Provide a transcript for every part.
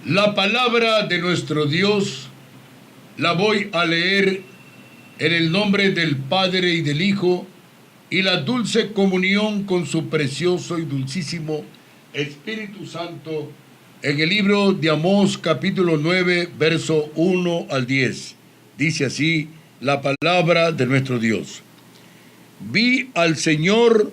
La palabra de nuestro Dios la voy a leer en el nombre del Padre y del Hijo y la dulce comunión con su precioso y dulcísimo Espíritu Santo en el libro de Amós capítulo 9 verso 1 al 10. Dice así la palabra de nuestro Dios. Vi al Señor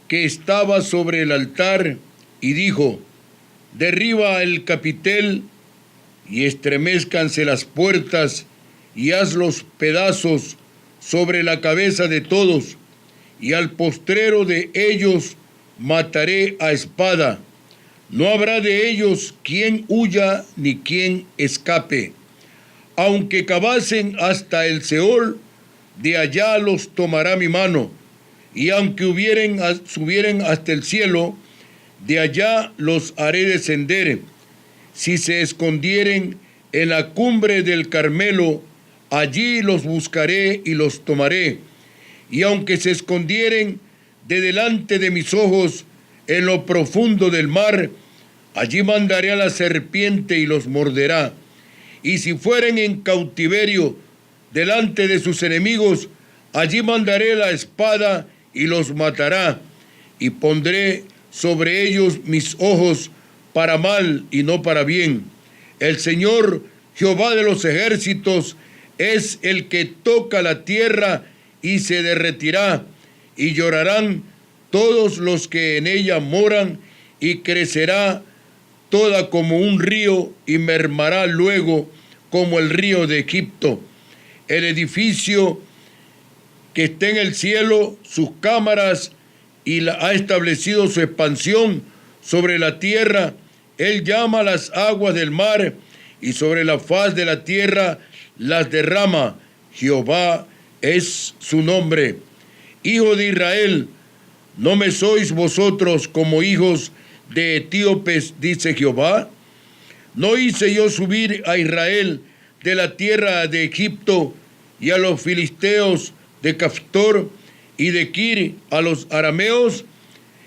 que estaba sobre el altar y dijo: derriba el capitel y estremezcanse las puertas y haz los pedazos sobre la cabeza de todos, y al postrero de ellos mataré a espada. No habrá de ellos quien huya ni quien escape. Aunque cavasen hasta el Seol, de allá los tomará mi mano, y aunque subieren hasta el cielo, de allá los haré descender. Si se escondieren en la cumbre del Carmelo, allí los buscaré y los tomaré. Y aunque se escondieren de delante de mis ojos en lo profundo del mar, allí mandaré a la serpiente y los morderá. Y si fueren en cautiverio delante de sus enemigos, allí mandaré la espada y los matará. Y pondré sobre ellos mis ojos para mal y no para bien. El Señor, Jehová de los ejércitos, es el que toca la tierra y se derretirá, y llorarán todos los que en ella moran, y crecerá toda como un río, y mermará luego como el río de Egipto. El edificio que está en el cielo, sus cámaras, y ha establecido su expansión sobre la tierra. Él llama las aguas del mar, y sobre la faz de la tierra las derrama. Jehová es su nombre. Hijo de Israel, ¿no me sois vosotros como hijos de etíopes, dice Jehová? ¿No hice yo subir a Israel de la tierra de Egipto, y a los filisteos de Caftor, y de Kir a los arameos?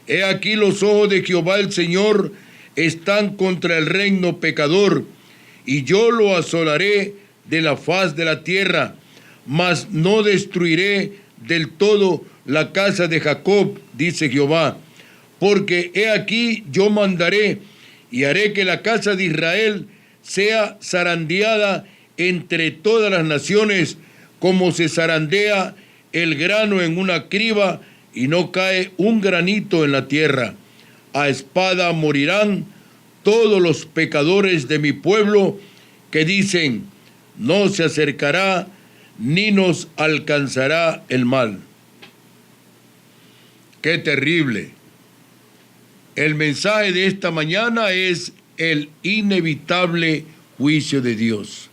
He aquí los ojos de Jehová el Señor están contra el reino pecador, y yo lo asolaré de la faz de la tierra, mas no destruiré del todo la casa de Jacob, dice Jehová, porque he aquí yo mandaré y haré que la casa de Israel sea zarandeada entre todas las naciones, como se zarandea el grano en una criba, y no cae un granito en la tierra. A espada morirán todos los pecadores de mi pueblo, que dicen: no se acercará ni nos alcanzará el mal. ¡Qué terrible! El mensaje de esta mañana es el inevitable juicio de Dios.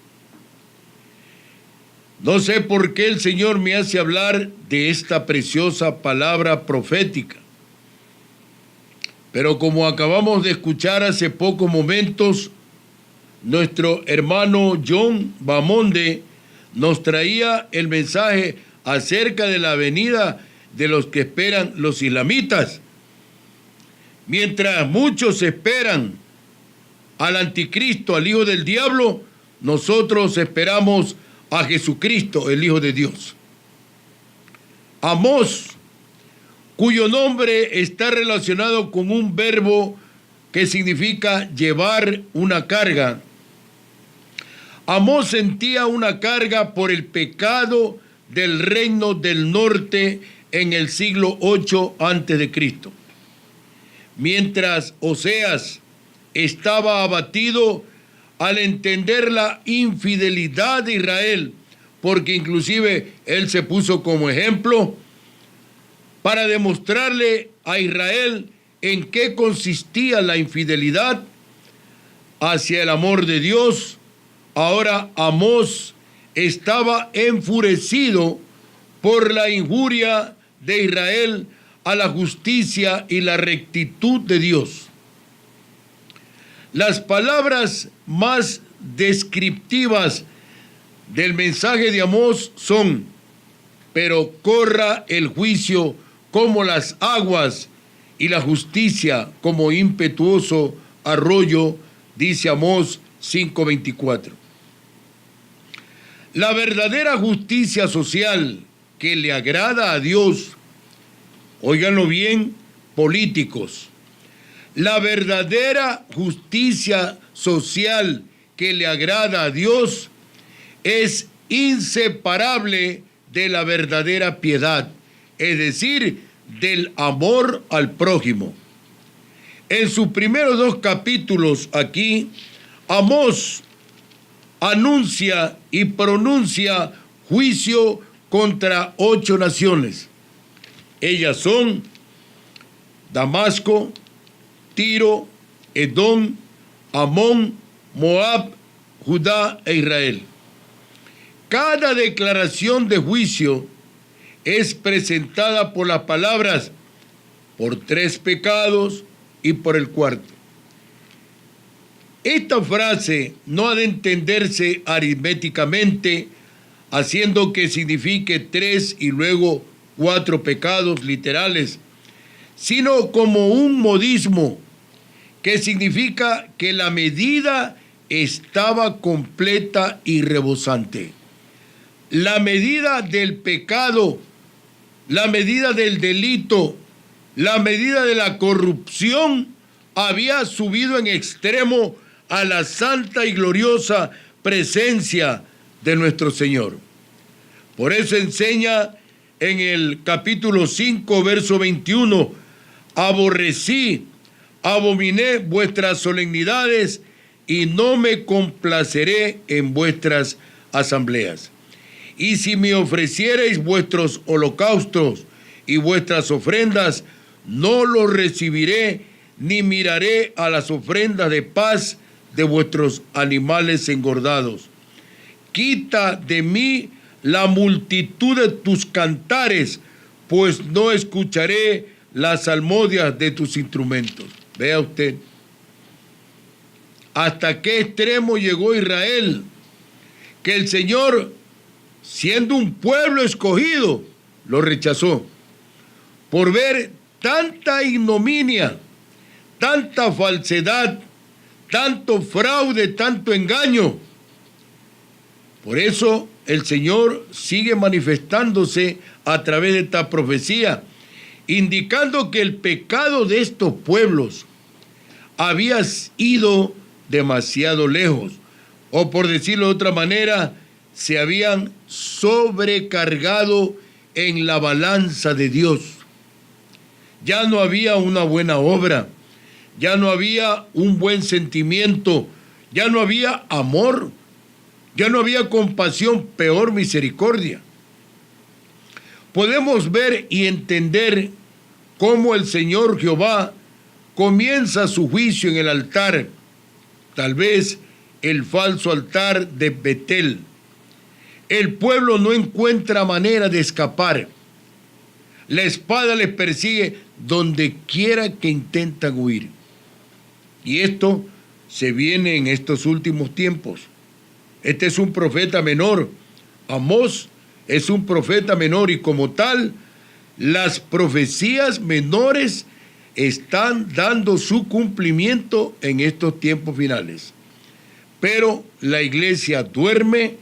No sé por qué el Señor me hace hablar de esta preciosa palabra profética, pero como acabamos de escuchar hace pocos momentos, nuestro hermano John Bamonde nos traía el mensaje acerca de la venida de los que esperan los islamitas. Mientras muchos esperan al anticristo, al hijo del diablo, nosotros esperamos a Jesucristo, el Hijo de Dios. Amós, cuyo nombre está relacionado con un verbo que significa llevar una carga. Amós sentía una carga por el pecado del reino del norte en el siglo 8 a.C. Mientras Oseas estaba abatido al entender la infidelidad de Israel, porque inclusive él se puso como ejemplo para demostrarle a Israel en qué consistía la infidelidad hacia el amor de Dios. Ahora Amós estaba enfurecido por la injuria de Israel a la justicia y la rectitud de Dios. Las palabras más descriptivas del mensaje de Amós son: pero corra el juicio como las aguas y la justicia como impetuoso arroyo, dice Amós 5:24. La verdadera justicia social que le agrada a Dios, óiganlo bien, políticos, la verdadera justicia social que le agrada a Dios es inseparable de la verdadera piedad, es decir, del amor al prójimo. En sus primeros 2 capítulos aquí, Amós anuncia y pronuncia juicio contra 8 naciones. Ellas son Damasco, Tiro, Edom, Amón, Moab, Judá e Israel. Cada declaración de juicio es presentada por las palabras por 3 pecados y por el 4. Esta frase no ha de entenderse aritméticamente, haciendo que signifique 3 y luego 4 pecados literales, sino como un modismo que significa que la medida estaba completa y rebosante. La medida del pecado, la medida del delito, la medida de la corrupción había subido en extremo a la santa y gloriosa presencia de nuestro Señor. Por eso enseña en el capítulo 5, verso 21, aborrecí, abominé vuestras solemnidades y no me complaceré en vuestras asambleas. Y si me ofreciereis vuestros holocaustos y vuestras ofrendas, no los recibiré, ni miraré a las ofrendas de paz de vuestros animales engordados. Quita de mí la multitud de tus cantares, pues no escucharé las salmodias de tus instrumentos. Vea usted, hasta qué extremo llegó Israel, que el Señor, siendo un pueblo escogido, lo rechazó por ver tanta ignominia, tanta falsedad, tanto fraude, tanto engaño. Por eso el Señor sigue manifestándose a través de esta profecía, indicando que el pecado de estos pueblos había ido demasiado lejos, o por decirlo de otra manera, se habían sobrecargado en la balanza de Dios. Ya no había una buena obra, ya no había un buen sentimiento, ya no había amor, ya no había compasión, peor misericordia. Podemos ver y entender cómo el Señor Jehová comienza su juicio en el altar, tal vez el falso altar de Betel. El pueblo no encuentra manera de escapar. La espada les persigue donde quiera que intentan huir. Y esto se viene en estos últimos tiempos. Este es un profeta menor. Amós es un profeta menor y como tal, las profecías menores están dando su cumplimiento en estos tiempos finales. Pero la iglesia duerme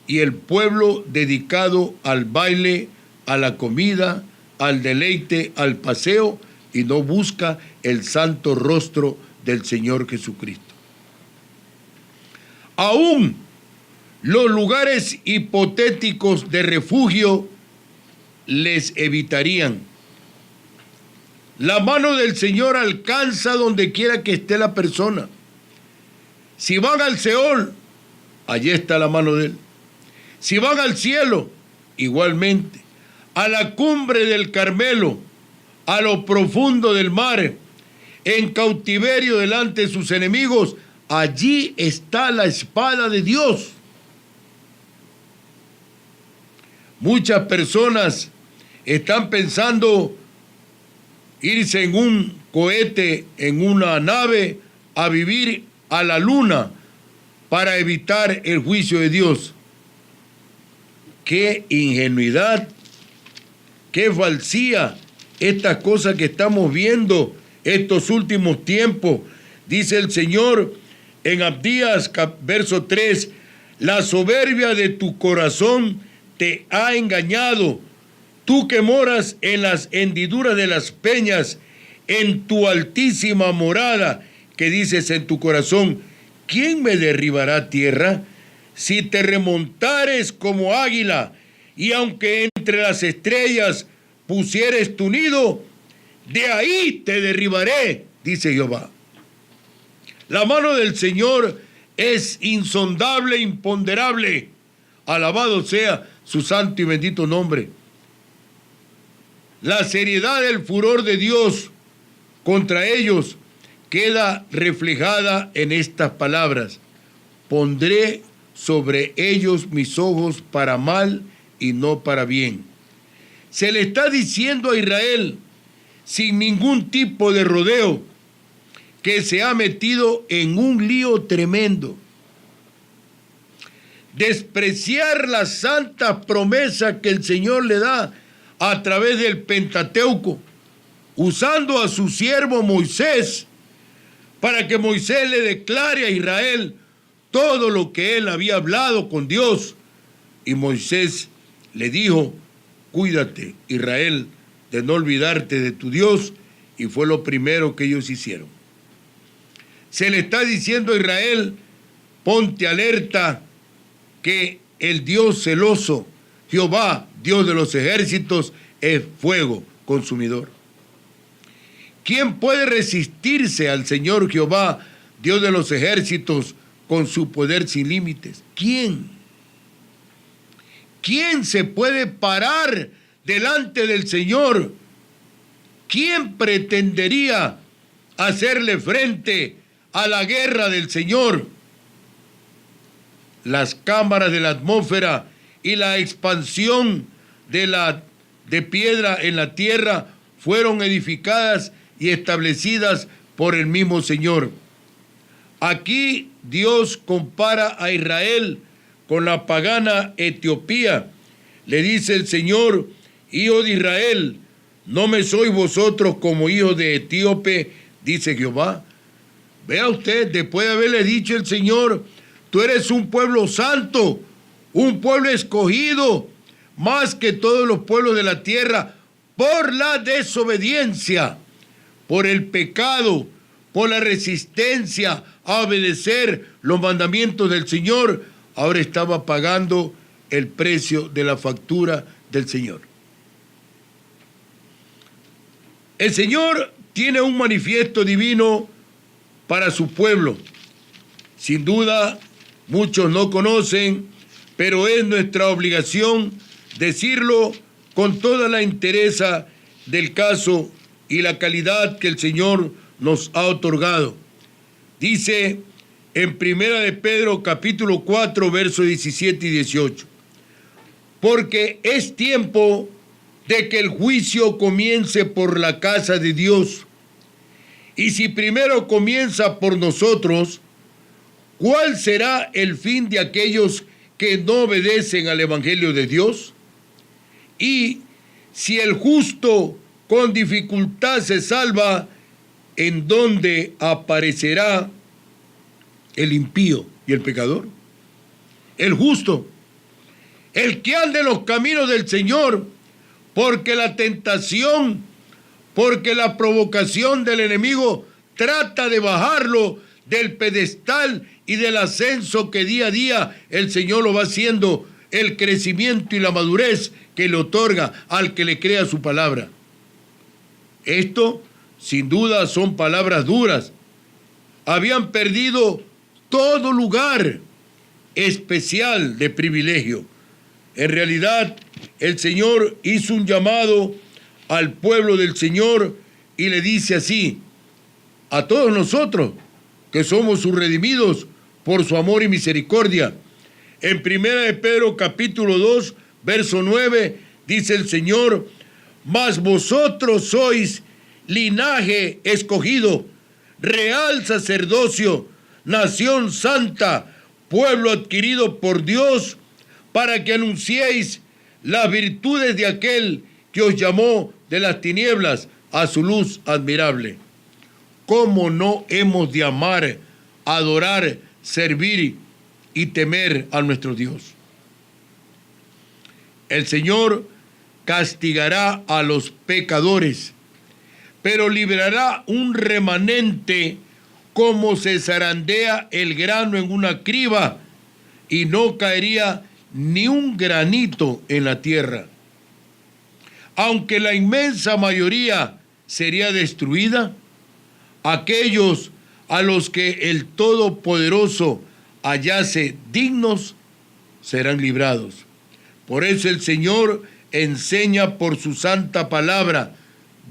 y el pueblo dedicado al baile, a la comida, al deleite, al paseo, y no busca el santo rostro del Señor Jesucristo. Aún los lugares hipotéticos de refugio les evitarían. La mano del Señor alcanza donde quiera que esté la persona. Si van al Seol, allí está la mano de Él. Si van al cielo, igualmente. A la cumbre del Carmelo, a lo profundo del mar, en cautiverio delante de sus enemigos, allí está la espada de Dios. Muchas personas están pensando irse en un cohete, en una nave, a vivir a la luna para evitar el juicio de Dios. ¡Qué ingenuidad! ¡Qué falsía! Estas cosas que estamos viendo estos últimos tiempos. Dice el Señor En Abdías, verso 3, la soberbia de tu corazón te ha engañado, tú que moras en las hendiduras de las peñas, en tu altísima morada, que dices en tu corazón, ¿quién me derribará tierra? Si te remontares como águila, y aunque entre las estrellas pusieres tu nido, de ahí te derribaré, dice Jehová. La mano del Señor es insondable, imponderable. Alabado sea su santo y bendito nombre. La seriedad del furor de Dios contra ellos queda reflejada en estas palabras. Pondré sobre ellos mis ojos para mal y no para bien. Se le está diciendo a Israel, sin ningún tipo de rodeo, que se ha metido en un lío tremendo. Despreciar la santa promesa que el Señor le da a través del Pentateuco, usando a su siervo Moisés, para que Moisés le declare a Israel todo lo que él había hablado con Dios. Y Moisés le dijo, cuídate, Israel, de no olvidarte de tu Dios, y fue lo primero que ellos hicieron. Se le está diciendo a Israel, ponte alerta, que el Dios celoso, Jehová, Dios de los ejércitos, es fuego consumidor. ¿Quién puede resistirse al Señor Jehová, Dios de los ejércitos, con su poder sin límites? ¿Quién? ¿Quién se puede parar delante del Señor? ¿Quién pretendería hacerle frente a la guerra del Señor? Las cámaras de la atmósfera y la expansión de piedra en la tierra fueron edificadas y establecidas por el mismo Señor. Aquí Dios compara a Israel con la pagana Etiopía. Le dice el Señor, hijo de Israel, ¿no me sois vosotros como hijos de Etíope? Dice Jehová. Vea usted, después de haberle dicho el Señor, tú eres un pueblo santo, un pueblo escogido, más que todos los pueblos de la tierra, por la desobediencia, por el pecado, por la resistencia a obedecer los mandamientos del Señor. Ahora estaba pagando el precio de la factura del Señor. El Señor tiene un manifiesto divino para su pueblo. Sin duda, muchos no conocen, pero es nuestra obligación decirlo con toda la entereza del caso y la calidad que el Señor nos ha otorgado. Dice en Primera de Pedro, capítulo 4, versos 17 y 18, porque es tiempo de que el juicio comience por la casa de Dios. Y si primero comienza por nosotros, ¿cuál será el fin de aquellos que no obedecen al Evangelio de Dios? Y si el justo con dificultad se salva, ¿en dónde aparecerá el impío y el pecador? El justo, el que ande en los caminos del Señor, porque la tentación, porque la provocación del enemigo trata de bajarlo del pedestal y del ascenso que día a día el Señor lo va haciendo, el crecimiento y la madurez que le otorga al que le crea su palabra. Esto, sin duda, son palabras duras. Habían perdido todo lugar especial de privilegio. En realidad, el Señor hizo un llamado al pueblo del Señor y le dice así, a todos nosotros que somos sus redimidos por su amor y misericordia. En Primera de Pedro capítulo 2, verso 9, dice el Señor, mas vosotros sois linaje escogido, real sacerdocio, nación santa, pueblo adquirido por Dios, para que anunciéis las virtudes de aquel que os llamó de las tinieblas a su luz admirable. ¿Cómo no hemos de amar adorar, servir y temer a nuestro Dios. El Señor castigará a los pecadores, pero librará un remanente como se zarandea el grano en una criba, y no caería ni un granito en la tierra. Aunque la inmensa mayoría sería destruida, aquellos a los que el Todopoderoso hallase dignos serán librados. Por eso el Señor enseña por su santa palabra: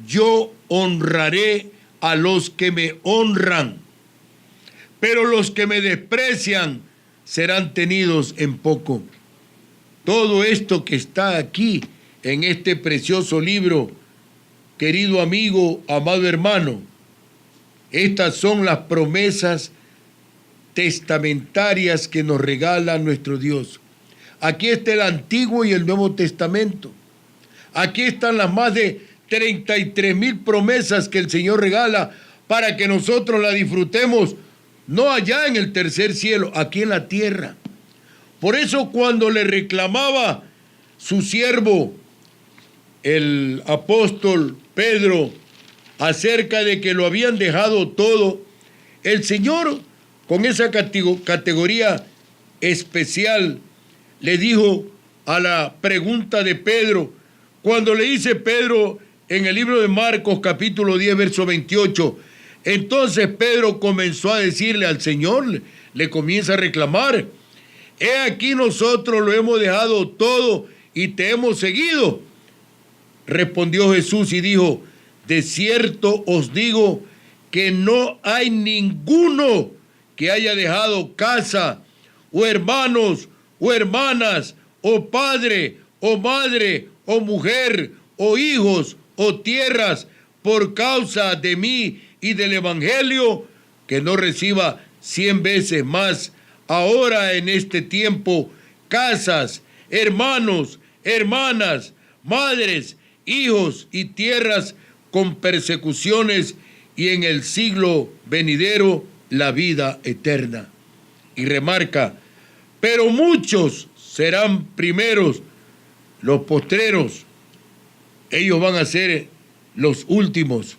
yo honraré a los que me honran, pero los que me desprecian serán tenidos en poco. Todo esto que está aquí en este precioso libro, querido amigo, amado hermano, estas son las promesas testamentarias que nos regala nuestro Dios. Aquí está el Antiguo y el Nuevo Testamento. Aquí están las más de 33,000 promesas que el Señor regala para que nosotros la disfrutemos, no allá en el tercer cielo, aquí en la tierra. Por eso cuando le reclamaba su siervo, el apóstol Pedro, acerca de que lo habían dejado todo, el Señor, con esa categoría especial, le dijo a la pregunta de Pedro, cuando le dice Pedro en el libro de Marcos capítulo 10, verso 28, entonces Pedro comenzó a decirle al Señor, le comienza a reclamar: he aquí nosotros lo hemos dejado todo y te hemos seguido. Respondió Jesús y dijo: de cierto os digo que no hay ninguno que haya dejado casa, o hermanos, o hermanas, o padre, o madre, o mujer, o hijos, o tierras, por causa de mí y del Evangelio, que no reciba 100 veces más ahora en este tiempo casas, hermanos, hermanas, madres, hijos y tierras con persecuciones, y en el siglo venidero la vida eterna. Y remarca: pero muchos serán primeros, los postreros. Ellos van a ser los últimos.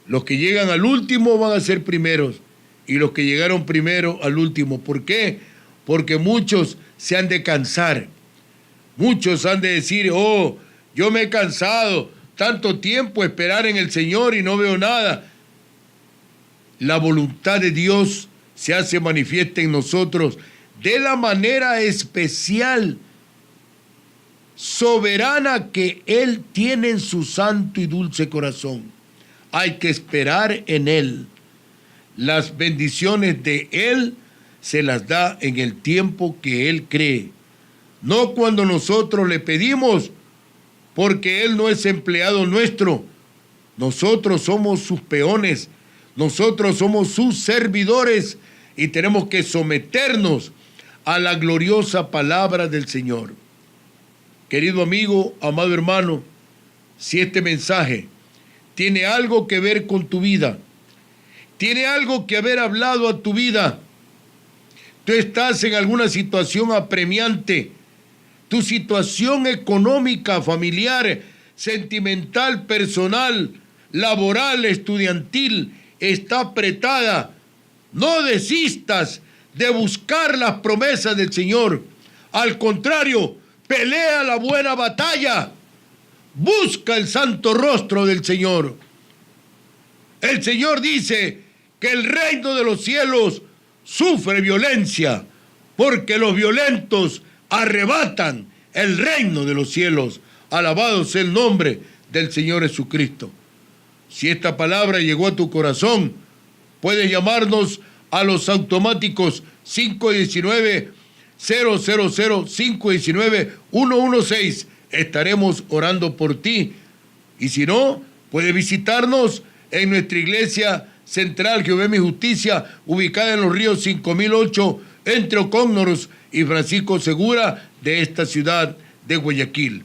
Los que llegan al último van a ser primeros, y los que llegaron primero al último. ¿Por qué? Porque muchos se han de cansar. Muchos han de decir: oh, yo me he cansado, tanto tiempo esperar en el Señor y no veo nada. La voluntad de Dios se hace manifiesta en nosotros de la manera especial, soberana, que Él tiene en su santo y dulce corazón. Hay que esperar en Él. Las bendiciones de Él se las da en el tiempo que Él cree, no cuando nosotros le pedimos, porque Él no es empleado nuestro. Nosotros somos sus peones, nosotros somos sus servidores, y tenemos que someternos a la gloriosa palabra del Señor. Querido amigo, amado hermano, si este mensaje tiene algo que ver con tu vida, tiene algo que haber hablado a tu vida, tú estás en alguna situación apremiante, tu situación económica, familiar, sentimental, personal, laboral, estudiantil, está apretada, no desistas de buscar las promesas del Señor. Al contrario, pelea la buena batalla. Busca el santo rostro del Señor. El Señor dice que el reino de los cielos sufre violencia, porque los violentos arrebatan el reino de los cielos. Alabado sea el nombre del Señor Jesucristo. Si esta palabra llegó a tu corazón, puedes llamarnos a los automáticos 519-000-519-116. Estaremos orando por ti. Y si no, puedes visitarnos en nuestra iglesia central Jehová mi Justicia, ubicada en los ríos 5008, entre Ocónnoros y Francisco Segura, de esta ciudad de Guayaquil.